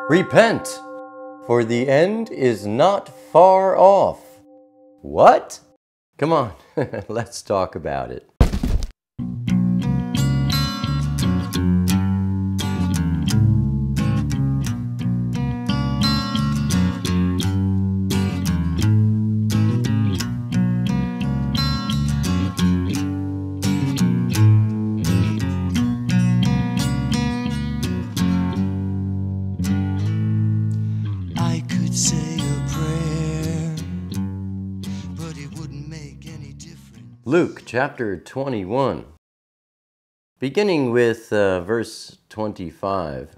Repent, for the end is not far off. What? Come on, let's talk about it. Luke chapter 21, beginning with verse 25,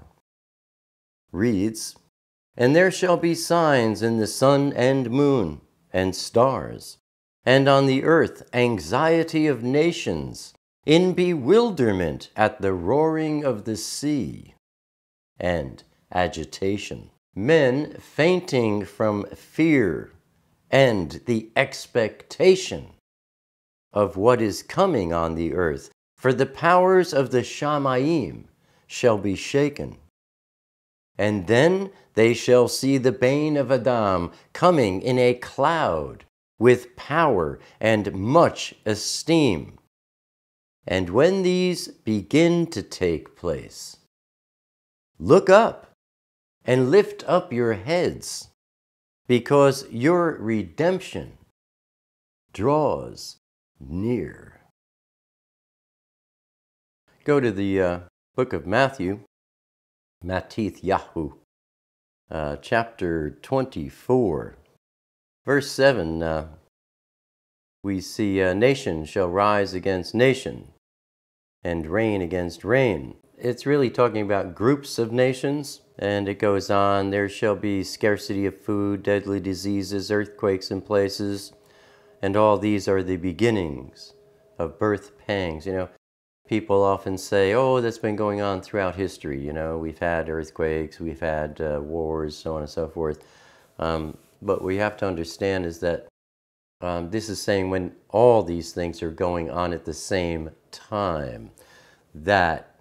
reads, "And there shall be signs in the sun and moon and stars, and on the earth anxiety of nations, in bewilderment at the roaring of the sea, and agitation, men fainting from fear and the expectation of what is coming on the earth, for the powers of the Shamayim shall be shaken. And then they shall see the bane of Adam coming in a cloud with power and much esteem. And when these begin to take place, look up and lift up your heads, because your redemption draws near." Go to the book of Matthew, chapter 24, verse 7. We see nation shall rise against nation and reign against reign. It's really talking about groups of nations, and it goes on, there shall be scarcity of food, deadly diseases, earthquakes in places, and all these are the beginnings of birth pangs. You know, people often say, oh, that's been going on throughout history. You know, we've had earthquakes, we've had wars, so on and so forth. But we have to understand is that this is saying when all these things are going on at the same time, that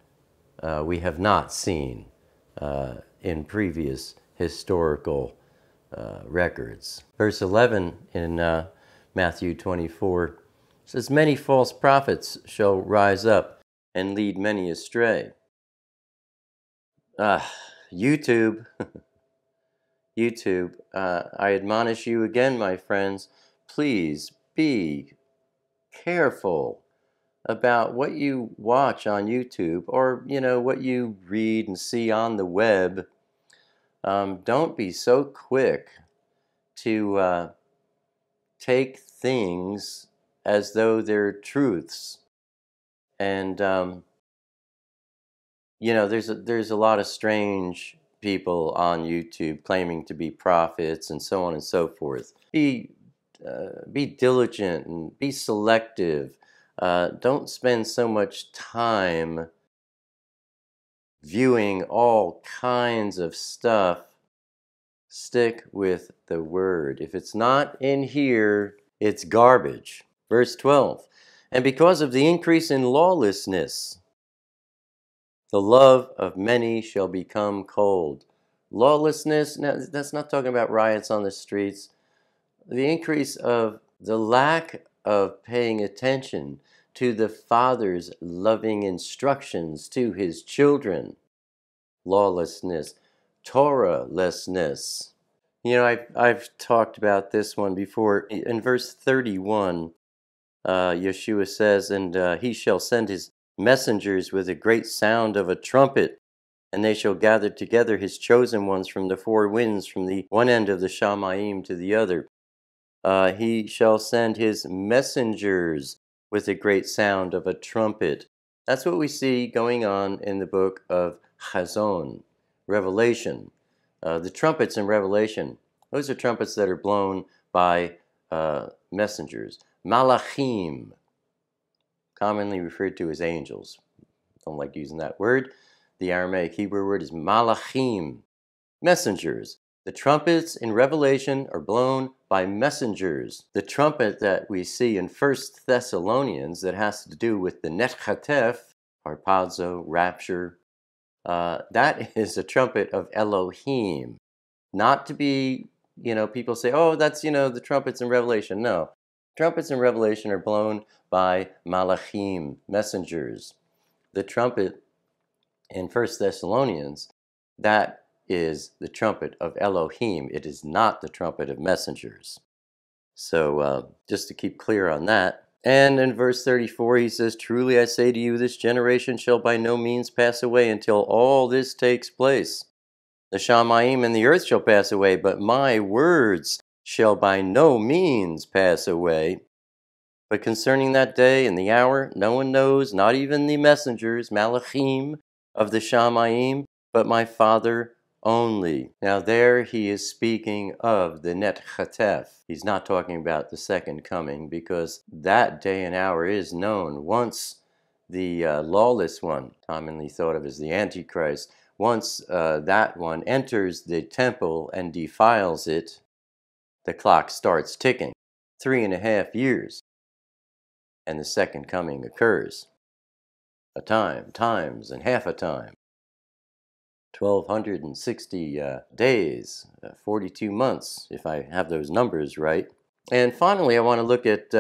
we have not seen in previous historical records. Verse 11 in Matthew 24 says, "Many false prophets shall rise up and lead many astray." YouTube, YouTube, I admonish you again, my friends, please be careful about what you watch on YouTube, or, you know, what you read and see on the web. Don't be so quick to take things as though they're truths. And you know, there's a lot of strange people on YouTube claiming to be prophets and so on and so forth. Be diligent and be selective. Don't spend so much time viewing all kinds of stuff. Stick with the word. If it's not in here, it's garbage. Verse 12, "And because of the increase in lawlessness, the love of many shall become cold." Lawlessness, now that's not talking about riots on the streets. The increase of the lack of paying attention to the Father's loving instructions to his children. Lawlessness, Torahlessness. You know, I've talked about this one before. In verse 31, Yeshua says, "And he shall send his messengers with a great sound of a trumpet, and they shall gather together his chosen ones from the four winds, from the one end of the Shamayim to the other. He shall send his messengers with a great sound of a trumpet." That's what we see going on in the book of Chazon, Revelation. The trumpets in Revelation, those are trumpets that are blown by messengers. Malachim, commonly referred to as angels. Don't like using that word. The Aramaic Hebrew word is malachim, messengers. The trumpets in Revelation are blown by messengers. The trumpet that we see in 1 Thessalonians that has to do with the Netchatef, harpazo, rapture, That is a trumpet of Elohim. Not to be, people say, oh, that's, the trumpets in Revelation. No. Trumpets in Revelation are blown by malachim, messengers. The trumpet in 1 Thessalonians, that is the trumpet of Elohim. It is not the trumpet of messengers. So just to keep clear on that. And in verse 34 he says, truly I say to you, this generation shall by no means pass away until all this takes place. The Shamayim and the earth shall pass away, but my words shall by no means pass away. But concerning that day and the hour, no one knows, not even the messengers, malachim of the Shamayim, but my Father only. Now there he is speaking of the Net Chatef. He's not talking about the second coming, because that day and hour is known. Once the lawless one, commonly thought of as the Antichrist, once that one enters the temple and defiles it, the clock starts ticking. 3.5 years. And the second coming occurs. A time, times, and half a time. 1,260 days, 42 months, if I have those numbers right. And finally, I want to look at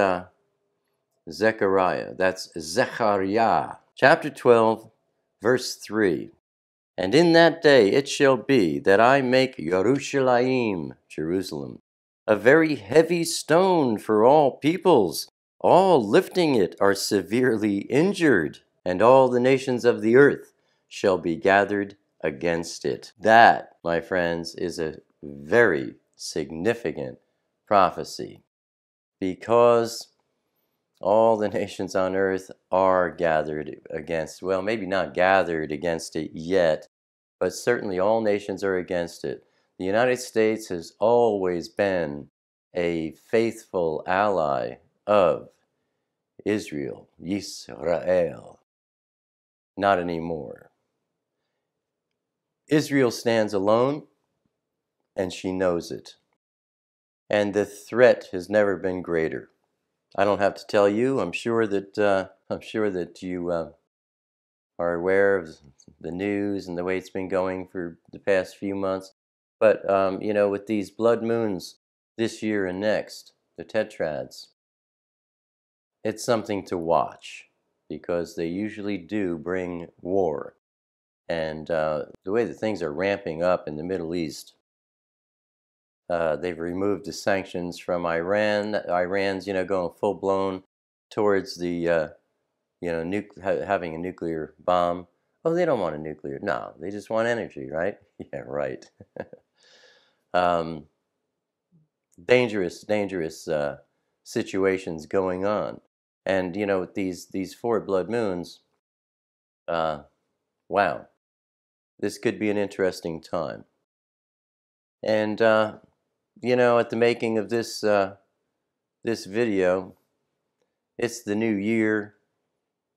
Zechariah. That's Zechariah, chapter 12, verse 3. And in that day it shall be that I make Yerushalayim, Jerusalem, a very heavy stone for all peoples. All lifting it are severely injured, and all the nations of the earth shall be gathered against it. That, my friends, is a very significant prophecy, because all the nations on earth are gathered against, well, maybe not gathered against it yet, but certainly all nations are against it. The United States has always been a faithful ally of Israel, Yisrael. Not anymore. Israel stands alone, and she knows it. And the threat has never been greater. I don't have to tell you. I'm sure that you are aware of the news and the way it's been going for the past few months. But with these blood moons this year and next, the tetrads, it's something to watch, because they usually do bring war. And the way that things are ramping up in the Middle East, they've removed the sanctions from Iran. Iran's, going full blown towards the, having a nuclear bomb. Oh, they don't want a nuclear. No, they just want energy, right? Yeah, right. Dangerous situations going on. And, with these 4 blood moons, wow, this could be an interesting time. And, at the making of this video, it's the new year,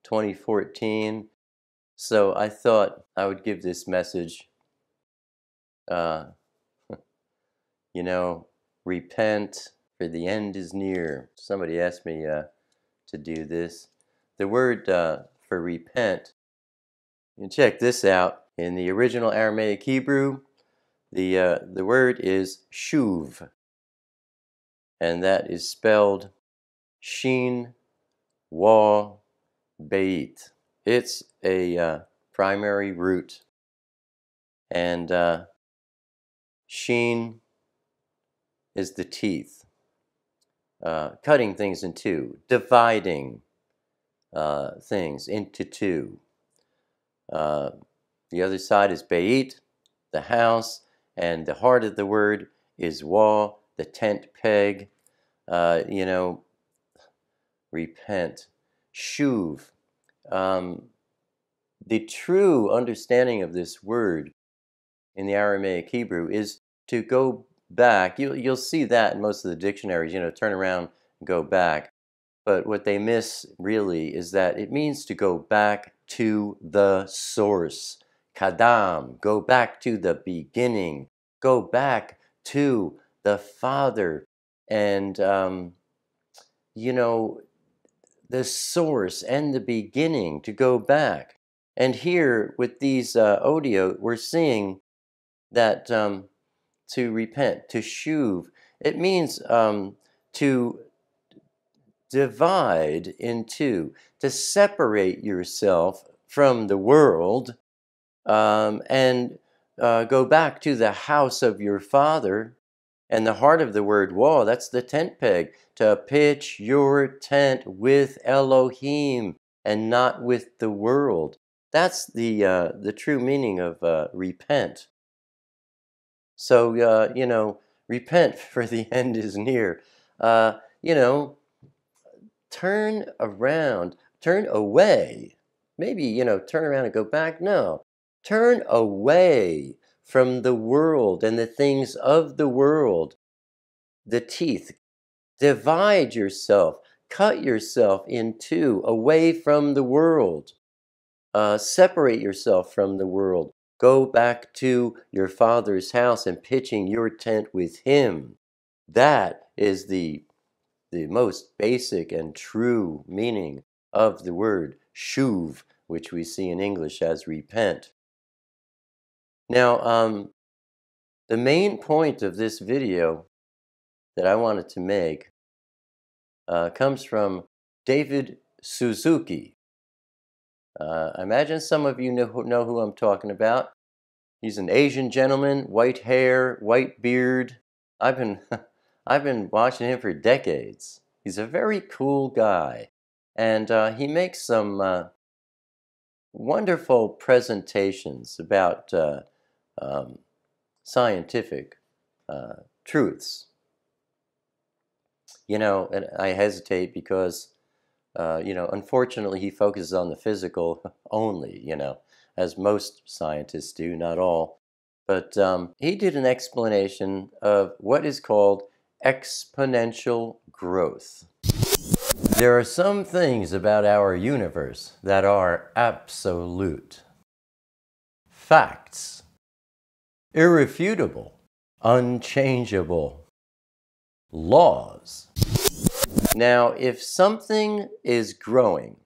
2014. So I thought I would give this message, repent, for the end is near. Somebody asked me to do this. The word for repent, you can check this out. In the original Aramaic Hebrew, the word is shuv, and that is spelled shin, wa, beit. It's a primary root, and shin is the teeth, cutting things in two, dividing things into two. The other side is beit, the house, and the heart of the word is wa, the tent peg. Repent, shuv. The true understanding of this word in the Aramaic Hebrew is to go back. You'll see that in most of the dictionaries, turn around and go back. But what they miss really is that it means to go back to the source. Kadam, go back to the beginning. Go back to the Father. And, the source and the beginning, to go back. And here with these Otiot, we're seeing that to repent, to shuv, it means to divide in two, to separate yourself from the world and go back to the house of your father. And the heart of the word wall, that's the tent peg, to pitch your tent with Elohim and not with the world. That's the true meaning of repent. So, repent, for the end is near. You know, turn around, turn away. Maybe, turn around and go back. No, turn away from the world and the things of the world. The teeth, divide yourself, cut yourself in two, away from the world. Separate yourself from the world. Go back to your father's house and pitching your tent with him. That is the most basic and true meaning of the word shuv, which we see in English as repent. Now, the main point of this video that I wanted to make comes from David Suzuki. I imagine some of you know who I'm talking about. He's an Asian gentleman, white hair, white beard. I've been watching him for decades. He's a very cool guy, and he makes some wonderful presentations about scientific truths. And I hesitate because, unfortunately, he focuses on the physical only, as most scientists do, not all. But he did an explanation of what is called exponential growth. There are some things about our universe that are absolute. Facts. Irrefutable. Unchangeable. Laws. Now, if something is growing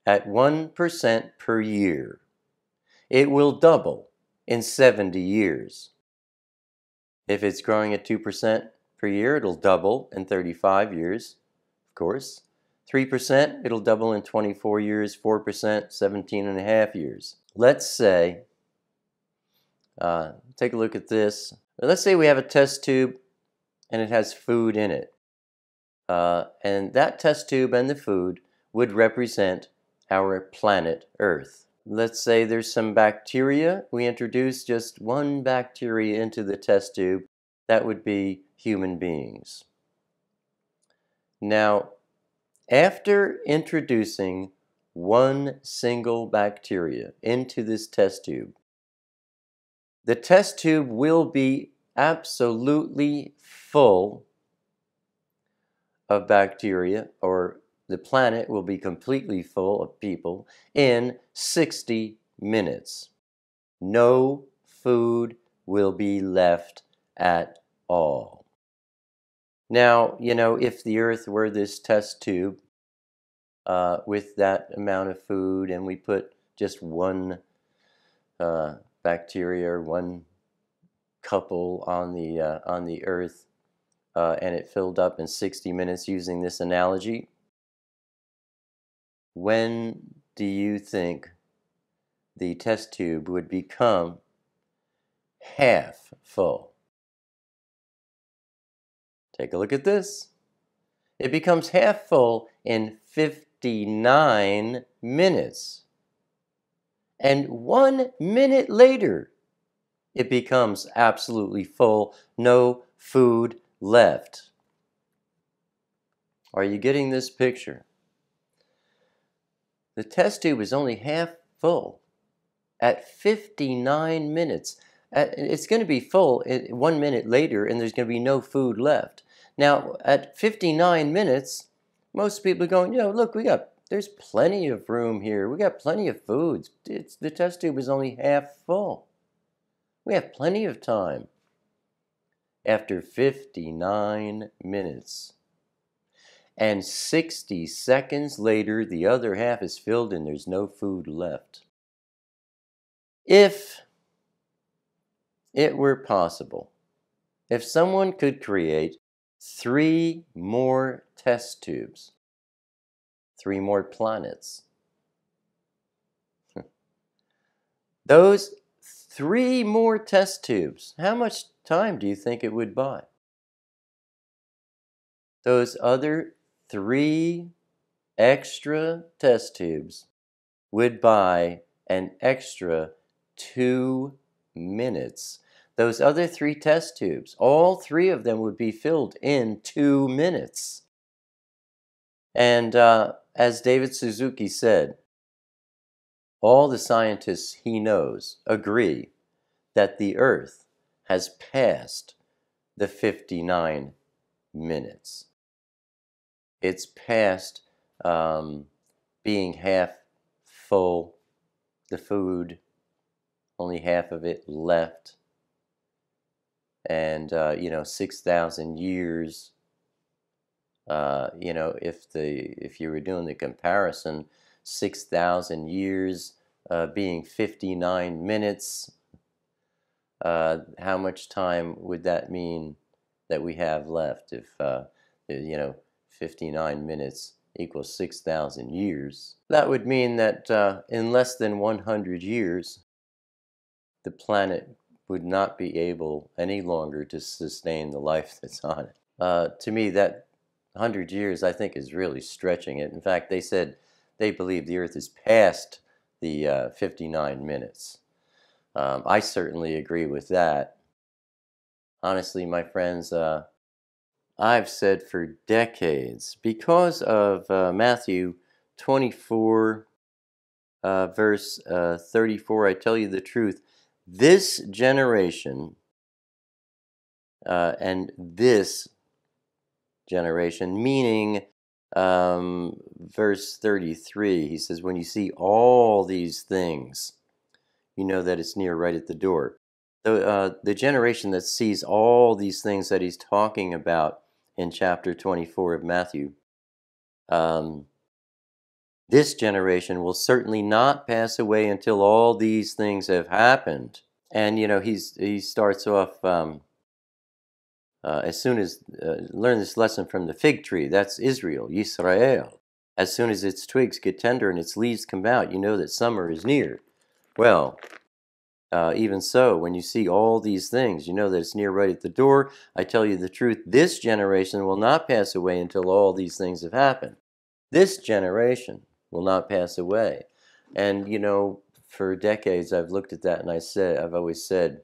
at 1% per year, it will double in 70 years. If it's growing at 2% per year, it'll double in 35 years, of course. 3%, it'll double in 24 years. 4%, 17 and a half years. Let's say, take a look at this. Let's say we have a test tube and it has food in it. And that test tube and the food would represent our planet Earth. Let's say there's some bacteria. We introduce just one bacteria into the test tube. That would be human beings. Now, after introducing one single bacteria into this test tube, the test tube will be absolutely full of bacteria, or the planet will be completely full of people in 60 minutes. No food will be left at all. Now, if the Earth were this test tube with that amount of food, and we put just one bacteria or one couple on the Earth, and it filled up in 60 minutes using this analogy, when do you think the test tube would become half full? Take a look at this. It becomes half full in 59 minutes. And 1 minute later, it becomes absolutely full, no food left. Are you getting this picture? The test tube is only half full at 59 minutes. It's going to be full 1 minute later, and there's going to be no food left. Now, at 59 minutes, most people are going, look, there's plenty of room here. We got plenty of foods. The test tube is only half full. We have plenty of time. After 59 minutes. And 60 seconds later, the other half is filled and there's no food left. If it were possible, if someone could create 3 more test tubes, 3 more planets, those 3 more test tubes, how much time do you think it would buy? Those other 3 extra test tubes would buy an extra 2 minutes. Those other 3 test tubes, all 3 of them would be filled in 2 minutes. And as David Suzuki said, all the scientists he knows agree that the Earth has passed the 59 minutes. It's past being half full, the food, only half of it left, and 6,000 years. If you were doing the comparison, 6,000 years being 59 minutes, how much time would that mean that we have left if 59 minutes equals 6,000 years? That would mean that in less than 100 years, the planet would not be able any longer to sustain the life that's on it. To me, that 100 years, I think, is really stretching it. In fact, they said they believe the Earth is past the 59 minutes. I certainly agree with that. Honestly, my friends, I've said for decades, because of Matthew 24, verse 34, I tell you the truth, this generation and this generation, meaning verse 33, he says, when you see all these things, you know that it's near, right at the door. The generation that sees all these things that he's talking about in chapter 24 of Matthew, this generation will certainly not pass away until all these things have happened. And he starts off as soon as learn this lesson from the fig tree. That's Israel, Yisrael. As soon as its twigs get tender and its leaves come out, you know that summer is near. Well, even so, when you see all these things, you know that it's near, right at the door. I tell you the truth, this generation will not pass away until all these things have happened. This generation will not pass away. And, for decades I've looked at that and I've always said,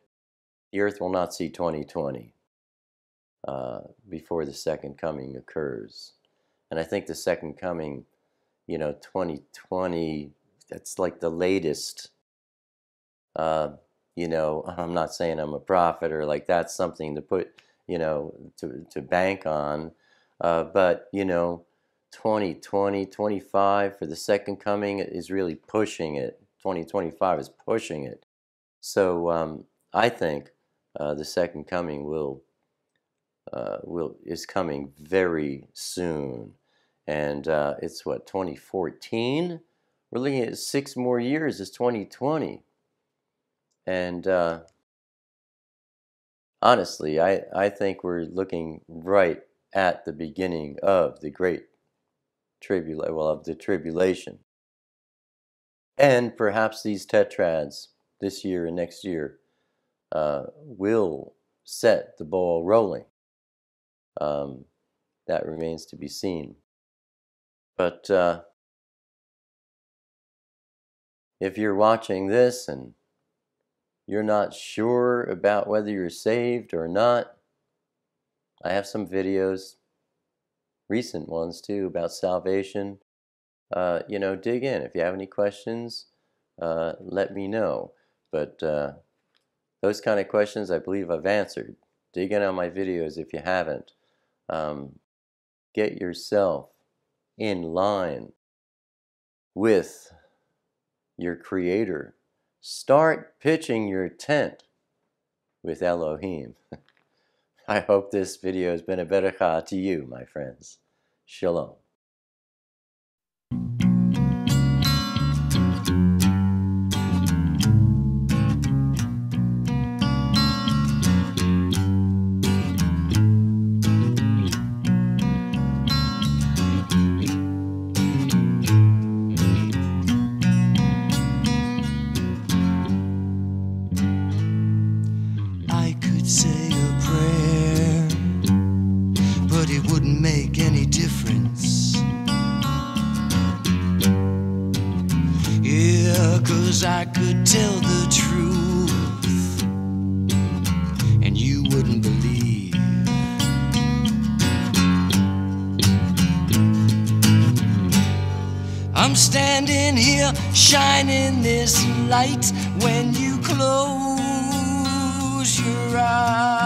the earth will not see 2020 before the second coming occurs. And I think the second coming, 2020, that's like the latest. I'm not saying I'm a prophet or like that's something to put, to bank on. But 2020, 25 for the second coming is really pushing it. 2025 is pushing it. So I think the second coming is coming very soon. And it's 2014? We're looking at 6 more years. It's 2020. And honestly, I think we're looking right at the beginning of the great tribulation. And perhaps these tetrads this year and next year will set the ball rolling. That remains to be seen. But if you're watching this and you're not sure about whether you're saved or not, I have some videos, recent ones too, about salvation. Dig in. If you have any questions, let me know. But those kind of questions I believe I've answered. Dig in on my videos if you haven't. Get yourself in line with your Creator. Start pitching your tent with Elohim. I hope this video has been a berekah to you, my friends. Shalom. say a prayer, but it wouldn't make any difference. Yeah, 'cause I could tell the truth, and you wouldn't believe. I'm standing here shining this light when you close your eyes.